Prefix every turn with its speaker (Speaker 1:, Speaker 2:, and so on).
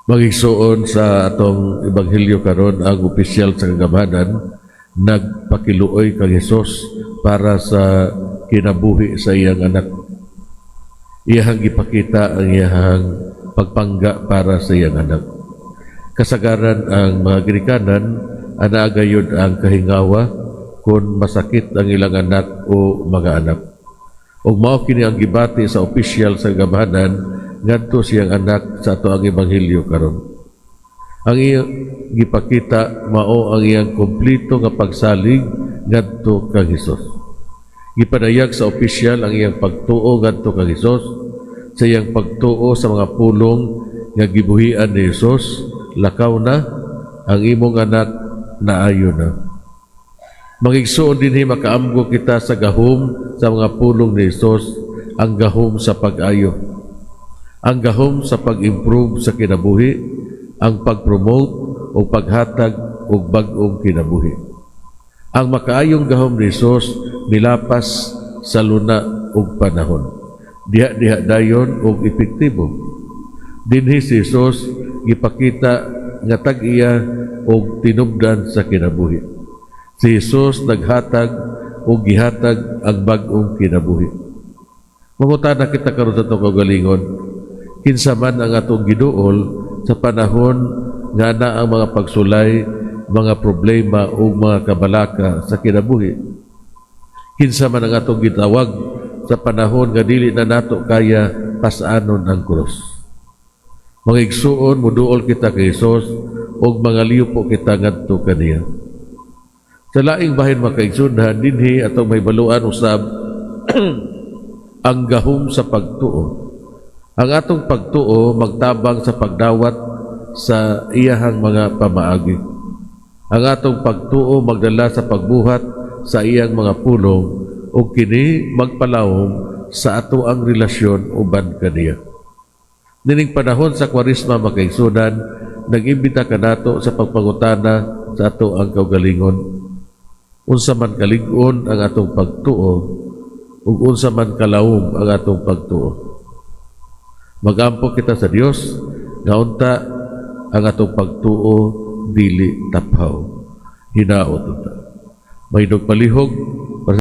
Speaker 1: Magigsuon sa atong ebanghelyo karon ang opisyal sa kagamanan nagpakiluoy kang Hesus para sa kinabuhi sa iyang anak. Iyahang gipakita ang iyahang pagpangga para sa iyang anak. Kasagaran ang mga Grikanan anaagayod ang kahingawa kung masakit ang ilang anak o mga anak. Ug mao kini ang gibati sa opisyal sa kagamanan ngadto siyang anak sa ato ang ebanghelyo karon. Ang iyang gipakita mao ang iyang kompleto nga pagsalig ngadto kang Hesus. Gipadayag sa opisyal ang iyang pagtuo ngadto kang Hesus, sa iyang pagtuo sa mga pulong nga gibuhian ni Hesus, lakaw na ang imong anak naayo na. Magigsuon dinhi makaamgo kita sa gahom sa mga pulong ni Hesus, ang gahom sa pag-ayo. Ang gahom sa pag-improve sa kinabuhi, ang pag-promote o paghatag og bag-ong kinabuhi. Ang makaayong gahom ni Hesus milapas sa luna og panahon. Diha dayon og epektibo. Dinhi si Hesus gipakita nga tag-iya og tinubdan sa kinabuhi. Si Hesus naghatag og gihatag ang bag-ong kinabuhi. Mangutana kita karon sa atong kaugalingon, kinsa man ang atong giduol sa panahon nga na ang mga pagsulay, mga problema o mga kabalaka sa kinabuhi. Kinsa man ang atong gitawag sa panahon nga dili na nato kaya pasanon ang krus. Mangigsuon muduol kita kay Hesus og mangaliw po kita ngadto kaniya. Sa laing bahin makaigsunan dinhi atong may baluan usab ang gahom sa pagtuo. Ang atong pagtuo magtabang sa pagdawat sa iyahang mga pamaagi. Ang atong pagtuo magdala sa pagbuhat sa iyang mga pulong o kini magpalawom sa ato ang relasyon uban kaniya. Nining panahon sa Kwaresma makaigsunan, nag-imbita ka nato sa pagpangutana sa ato ang kaugalingon. Unsa man kalig-on ang atong pagtuo ug unsa man kalawom ang atong pagtuo. Magampo kita sa Dios nga unta ang atong pagtuo dili taphaw. Hinaot unta. May palihog